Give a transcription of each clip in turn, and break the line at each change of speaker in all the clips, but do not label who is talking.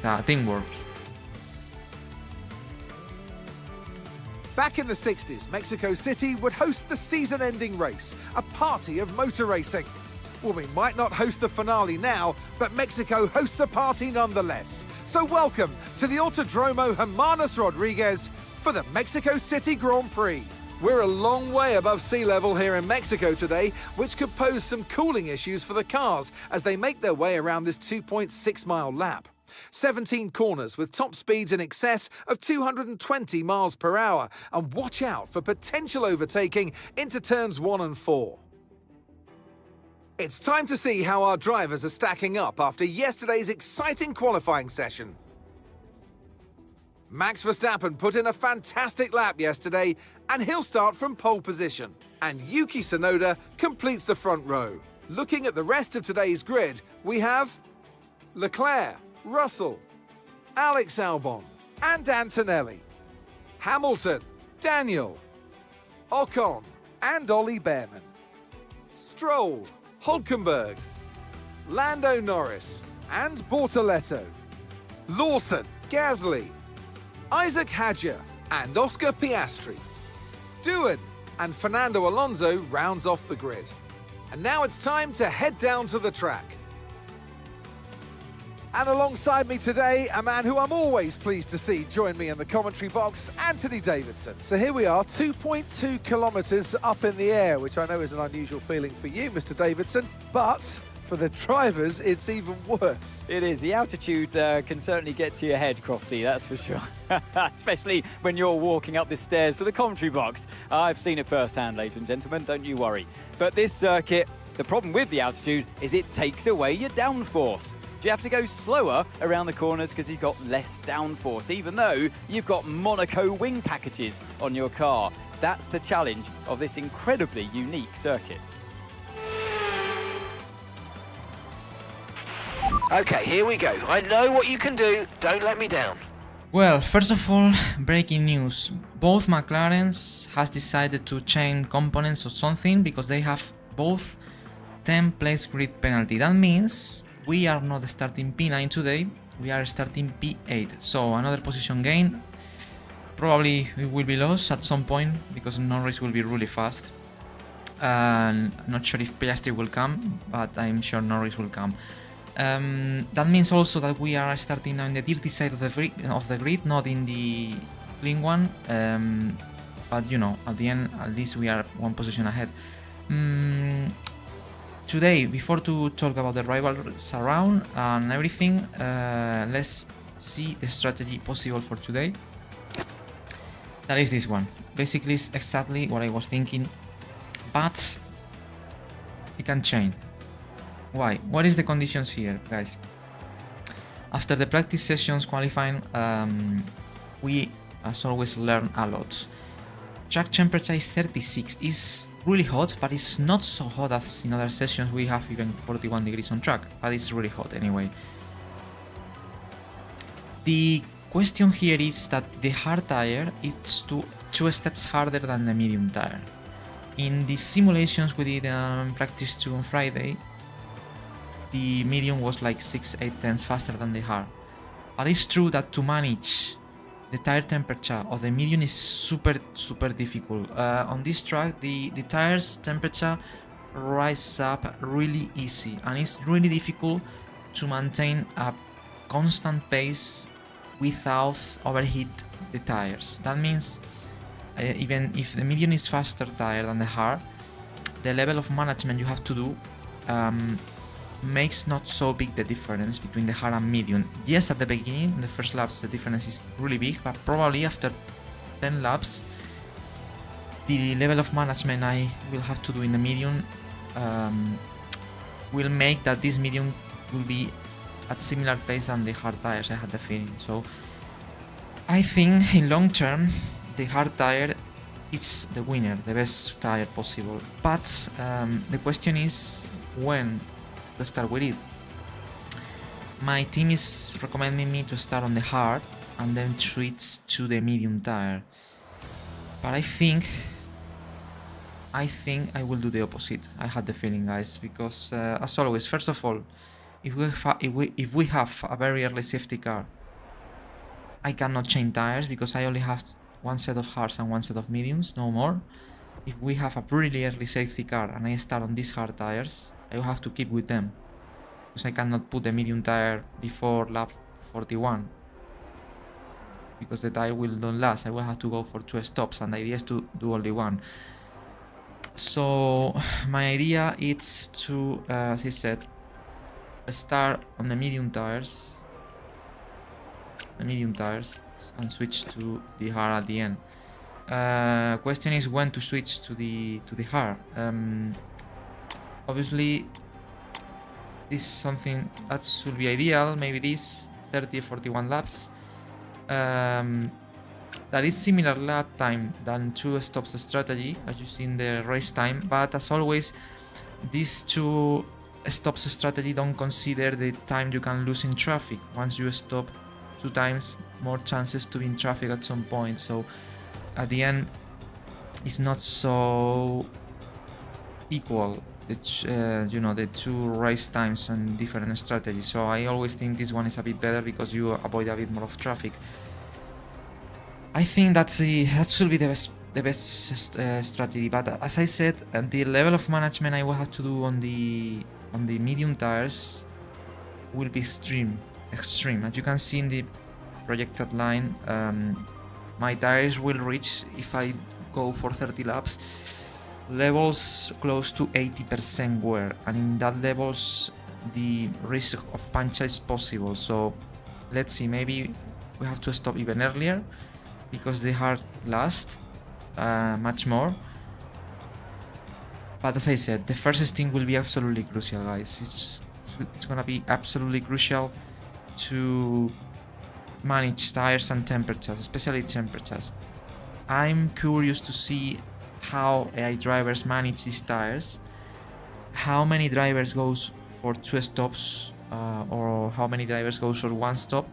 It's teamwork.
Back in the 60s, Mexico City would host the season-ending race, a party of motor racing. Well, we might not host the finale now, but Mexico hosts a party nonetheless. So welcome to the Autodromo Hermanos Rodriguez for the Mexico City Grand Prix. We're a long way above sea level here in Mexico today, which could pose some cooling issues for the cars as they make their way around this 2.6-mile lap. 17 corners with top speeds in excess of 220 miles per hour, and watch out for potential overtaking into turns 1 and 4. It's time to see how our drivers are stacking up after yesterday's exciting qualifying session. Max Verstappen put in a fantastic lap yesterday, and he'll start from pole position. And Yuki Tsunoda completes the front row. Looking at the rest of today's grid, we have Leclerc, Russell, Alex Albon, and Antonelli, Hamilton, Daniel, Ocon, and Ollie Behrman, Stroll, Hulkenberg, Lando Norris, and Bortoletto, Lawson, Gasly, Isaac Hadjar, and Oscar Piastri. Doohan and Fernando Alonso rounds off the grid. And now it's time to head down to the track. And alongside me today, a man who I'm always pleased to see join me in the commentary box, Anthony Davidson. So here we are, 2.2 kilometres up in the air, which I know is an unusual feeling for you, Mr. Davidson, but for the drivers, it's even worse.
It is. The altitude can certainly get to your head, Crofty, that's for sure. Especially when you're walking up the stairs to the commentary box. I've seen it firsthand, ladies and gentlemen, don't you worry. But this circuit, the problem with the altitude is it takes away your downforce. You have to go slower around the corners because you've got less downforce, even though you've got Monaco wing packages on your car. That's the challenge of this incredibly unique circuit.
Okay, here we go. I know what you can do. Don't let me down.
Well, first of all, breaking news. Both McLarens has decided to change components or something because they have both 10 place grid penalty. That means we are not starting P9 today, we are starting P8. So another position gain. Probably we will be lost at some point because Norris will be really fast. And I'm not sure if Piastri will come, but I'm sure Norris will come. That means also that we are starting now in the dirty side of the grid, not in the clean one. But you know, at the end, at least we are one position ahead. Today, before to talk about the rivals around and everything, let's see the strategy possible for today. That is this one. Basically, it's exactly what I was thinking, but it can change. Why? What is the conditions here, guys? After the practice sessions qualifying, we as always learn a lot. Track temperature is 36. It's really hot, but it's not so hot as in other sessions. We have even 41 degrees on track, but it's really hot anyway. The question here is that the hard tire is two steps harder than the medium tire. In the simulations we did practice 2 on Friday, the medium was like 6-8 tenths faster than the hard. But it's true that to manage the tire temperature of the medium is super difficult. On this track, the tires temperature rise up really easy, and it's really difficult to maintain a constant pace without overheat the tires. That means even if the medium is faster tire than the hard, the level of management you have to do makes not so big the difference between the hard and medium. Yes, at the beginning, in the first laps, the difference is really big, but probably after 10 laps, the level of management I will have to do in the medium will make that this medium will be at similar pace than the hard tires, I had the feeling. So I think in long term, the hard tire it's the winner, the best tire possible. But the question is when to start with it. My team is recommending me to start on the hard and then switch to the medium tire. But I think I will do the opposite. I had the feeling, guys, because as always, first of all, if we have a very early safety car, I cannot change tires because I only have one set of hards and one set of mediums, no more. If we have a really early safety car and I start on these hard tires, I will have to keep with them because I cannot put the medium tire before lap 41 because the tire will not last. I will have to go for 2 stops, and the idea is to do only one. So my idea is to, as I said, start on the medium tires, and switch to the hard at the end. Question is when to switch to the hard. Obviously, this is something that should be ideal. Maybe this 30 or 41 laps. That is similar lap time than 2 stops strategy as you see in the race time, but as always, these 2 stops strategy don't consider the time you can lose in traffic. Once you stop 2 times, more chances to be in traffic at some point. So at the end, it's not so equal. It's the 2 race times and different strategies. So I always think this one is a bit better because you avoid a bit more of traffic. I think that should be the best strategy. But as I said, the level of management I will have to do on the medium tires will be extreme. As you can see in the projected line, my tires will reach, if I go for 30 laps, levels close to 80% wear, and in that levels the risk of puncture is possible. So let's see, maybe we have to stop even earlier because they hard last much more. But as I said, the first stint will be absolutely crucial, guys. It's gonna be absolutely crucial to manage tires and temperatures, especially temperatures. I'm curious to see how AI drivers manage these tires, how many drivers goes for 2 stops or how many drivers goes for 1 stop,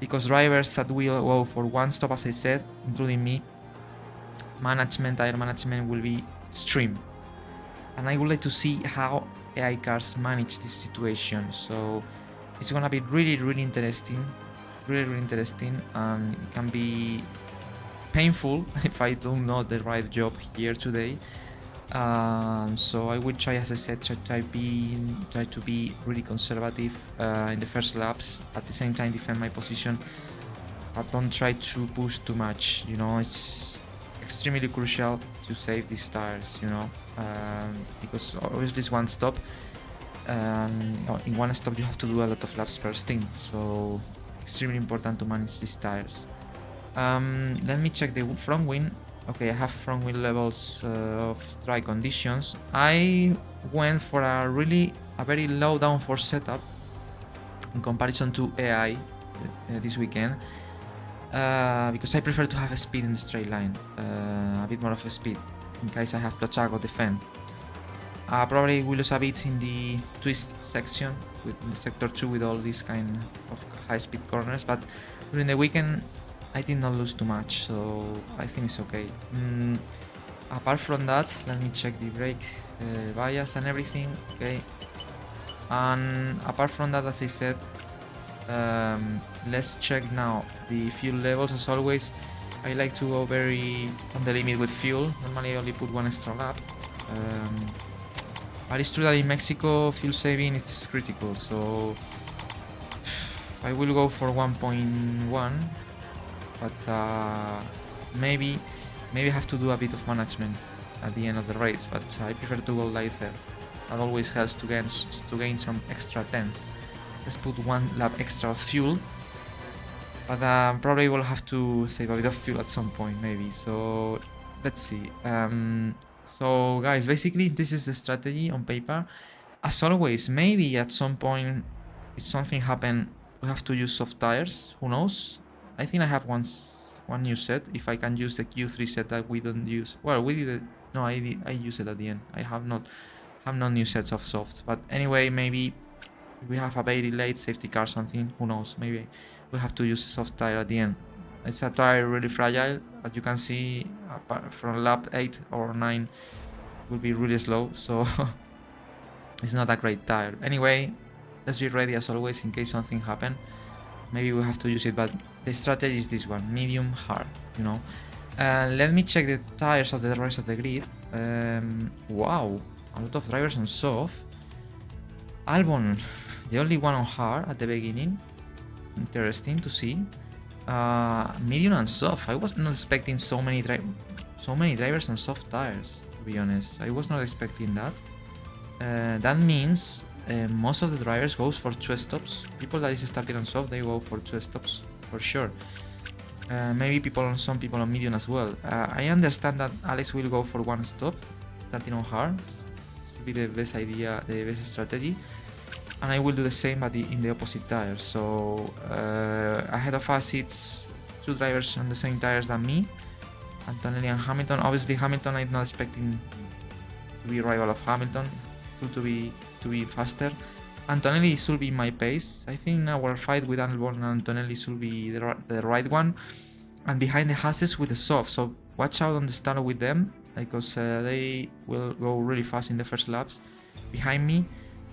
because drivers that will go for 1 stop, as I said, including me, tire management will be extreme, and I would like to see how AI cars manage this situation. So it's gonna be really interesting, and it can be painful if I don't know the right job here today. So I will try, as I said, try to be really conservative in the first laps, at the same time defend my position, but don't try to push too much. It's extremely crucial to save these tires, because obviously it's 1 stop. In 1 stop you have to do a lot of laps per stint, so extremely important to manage these tires. Let me check the front wing. Okay, I have front wheel levels of dry conditions. I went for a very low downforce setup in comparison to AI this weekend, because I prefer to have a speed in the straight line, a bit more of a speed in case I have to attack or defend. Probably will lose a bit in the twist section with sector 2 with all these kind of high speed corners, but during the weekend I did not lose too much, so I think it's okay. Apart from that, let me check the brake bias and everything. Okay, and apart from that, as I said, let's check now the fuel levels. As always, I like to go very on the limit with fuel. Normally I only put 1 extra lap, but it's true that in Mexico fuel saving is critical, so I will go for 1.1. But maybe I have to do a bit of management at the end of the race, but I prefer to go lighter. That always helps to gain some extra tenths. Let's put 1 lap extra as fuel, but probably will have to save a bit of fuel at some point, maybe. So let's see. So guys, basically this is the strategy on paper. As always, maybe at some point, if something happen, we have to use soft tires. Who knows? I think I have one new set. If I can use the Q3 set that we don't use. Well, we did it. No, I use it at the end. I have not new sets of softs. But anyway, maybe we have a very late safety car, something. Who knows? Maybe we have to use a soft tire at the end. It's a tire really fragile. As you can see, apart from lap 8 or 9, will be really slow. So it's not a great tire. Anyway, let's be ready as always in case something happen. Maybe we have to use it, but the strategy is this one: medium, hard. You know. Let me check the tires of the rest of the grid. Wow, a lot of drivers on soft. Albon, the only one on hard at the beginning. Interesting to see. Medium and soft. I was not expecting so many drivers on soft tires. To be honest, I was not expecting that. That means most of the drivers goes for 2 stops. People that is starting on soft, they go for 2 stops for sure. Maybe some people on medium as well. I understand that Alex will go for 1 stop, starting on hard. This will be the best idea, the best strategy. And I will do the same, but in the opposite tire. So ahead of us, it's 2 drivers on the same tires than me, Antonelli and Hamilton. Obviously, Hamilton I'm not expecting to be rival of Hamilton. Still to be faster. Antonelli should be my pace. I think our fight with Albon and Antonelli should be the right one. And behind the Hasses with the soft. So watch out on the start with them, because they will go really fast in the first laps. Behind me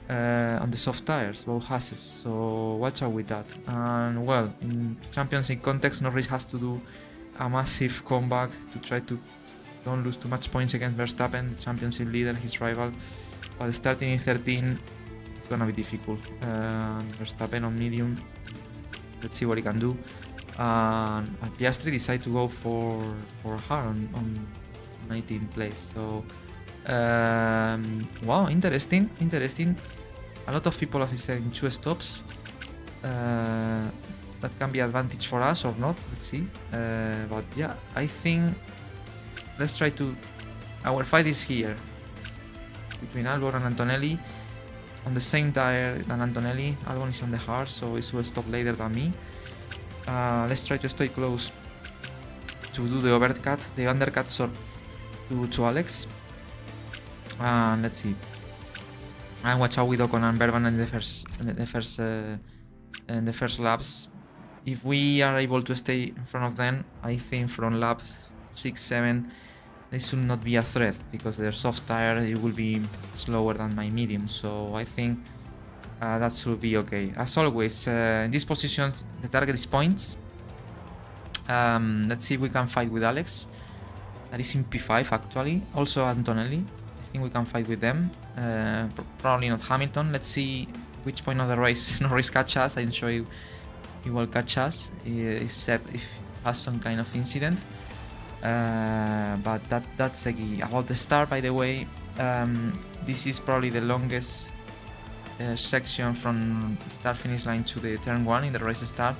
on the soft tires, both Hasses. So watch out with that. And well, in championship context, Norris has to do a massive comeback to try to don't lose too much points against Verstappen, championship leader, his rival. But starting in 13, it's gonna be difficult. Verstappen on medium. Let's see what he can do. And Piastri decided to go for hard on 19th place. So wow, interesting. A lot of people, as I said, in 2 stops. That can be advantage for us or not. Let's see. But yeah, I think let's try to. Our fight is here between Albon and Antonelli on the same tire than Antonelli. Albon is on the hard, so he will stop later than me. Let's try to stay close to do the undercut to Alex. Let's see. And watch out with Ocon and Verban in the first laps. If we are able to stay in front of them, I think from laps 6, 7, they should not be a threat, because their soft tire it will be slower than my medium. So I think that should be okay. As always, in this position, the target is points. Let's see if we can fight with Alex. That is in P5 actually. Also Antonelli. I think we can fight with them. Probably not Hamilton. Let's see which point of the race Norris catch us. I'm sure he will catch us, except if he has some kind of incident. But that's the key. About the start, by the way, this is probably the longest section from start finish line to the turn 1 in the race start.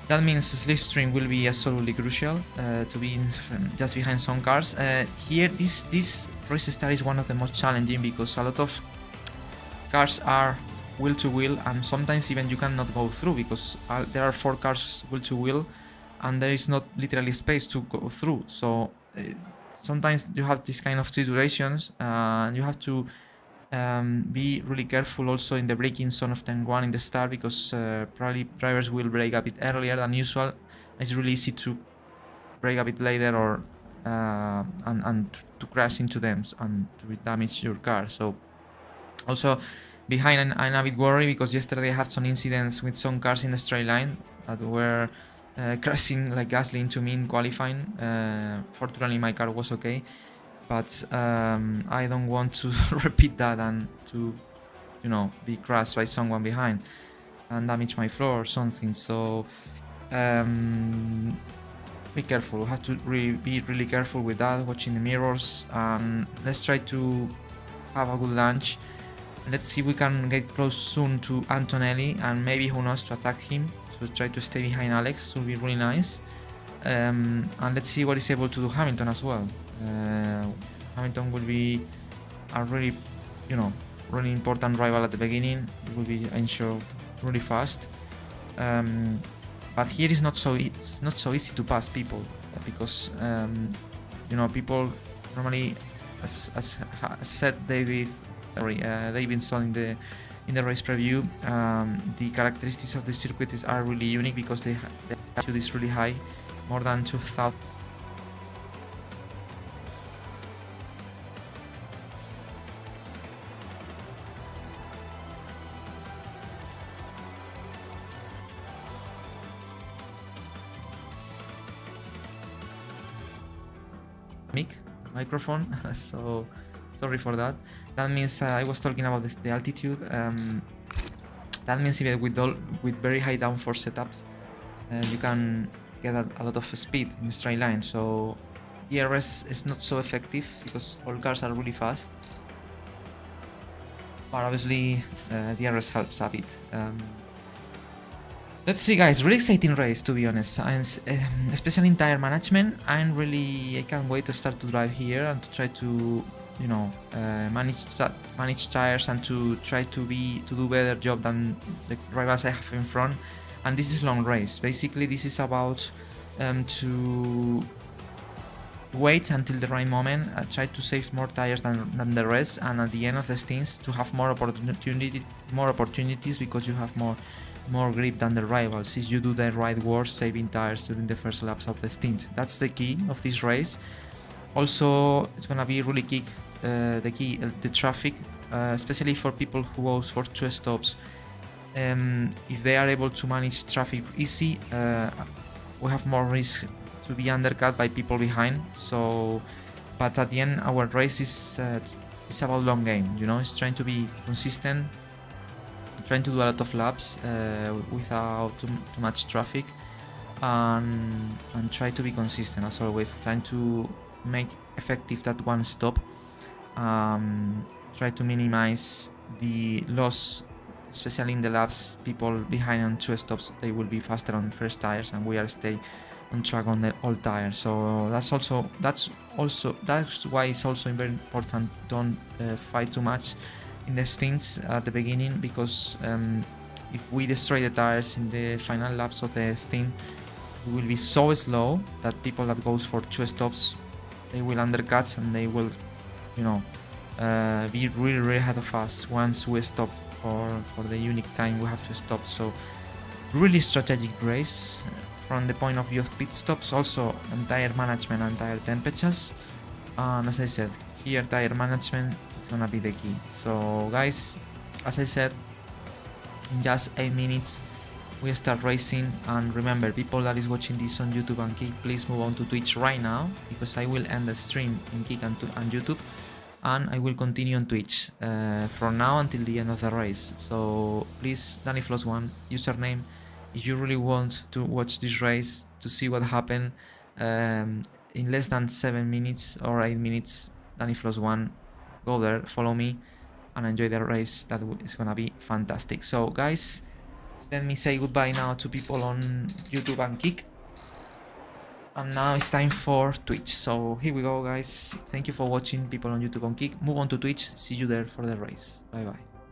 That means slipstream will be absolutely crucial to be just behind some cars. Here, this race start is one of the most challenging, because a lot of cars are wheel to wheel, and sometimes even you cannot go through, because there are 4 cars wheel to wheel, and there is not literally space to go through. So sometimes you have these kind of situations, and you have to be really careful also in the braking zone of turn 1 in the start, because probably drivers will brake a bit earlier than usual. It's really easy to brake a bit later, or and to crash into them and to damage your car. So also behind, I'm a bit worried, because yesterday I had some incidents with some cars in the straight line that were crashing like Gasly into me in qualifying. Fortunately my car was okay, but I don't want to repeat that and to, you know, be crashed by someone behind and damage my floor or something. So be careful. We have to be really careful with that, watching the mirrors, and let's try to have a good lunch. Let's see if we can get close soon to Antonelli, and maybe, who knows, to attack him. So try to stay behind Alex, will be really nice. And let's see what is able to do Hamilton as well. Hamilton will be a really, you know, really important rival at the beginning. It will be, I'm sure, really fast. But here is not so easy to pass people, because you know, people normally, as said David saw in the race preview, the characteristics of the circuit are really unique, because the altitude is really high, more than 2,000. microphone, so sorry for that. That means I was talking about the altitude. That means even with very high downforce setups, you can get a lot of speed in a straight line. So DRS is not so effective because all cars are really fast. But obviously, DRS helps a bit. Let's see, guys. Really exciting race, to be honest. And, especially in tire management. I can't wait to start to drive here and to try to, you know, manage tires and to try to do better job than the rivals I have in front. And this is long race. Basically, this is about to wait until the right moment, try to save more tires than the rest, and at the end of the stints to have more opportunities because you have more grip than the rivals if you do the right work, saving tires during the first laps of the stint. That's the key of this race. Also, it's gonna be really key, the traffic, especially for people who goes for 2 stops. If they are able to manage traffic easy, we have more risk to be undercut by people behind. So, but at the end, our race is about long game. You know, it's trying to be consistent, trying to do a lot of laps without too much traffic, and try to be consistent as always. Trying to make effective that one stop. Try to minimize the loss, especially in the laps. People behind on 2 stops, they will be faster on first tires, and we are stay on track on the all tires. So that's why it's also very important. Don't fight too much in the stints at the beginning, because if we destroy the tires in the final laps of the stint, we will be so slow that people that goes for 2 stops, they will undercut and they will, you know, be really ahead of us once we stop for the unique time we have to stop. So really strategic race from the point of view of pit stops, also on tire management and tire temperatures. And as I said, here tire management is gonna be the key. So guys, as I said, in just 8 minutes we start racing. And remember, people that is watching this on YouTube and Kick, please move on to Twitch right now, because I will end the stream in Kick and YouTube, and I will continue on Twitch from now until the end of the race. So please, DannyFloss1 username, if you really want to watch this race, to see what happened in less than 7 minutes or 8 minutes, DannyFloss1, go there, follow me, and enjoy the race. That is gonna be fantastic. So guys, let me say goodbye now to people on YouTube and Kick. And now it's time for Twitch. So here we go, guys. Thank you for watching, people on YouTube and Kick. Move on to Twitch. See you there for the race. Bye bye.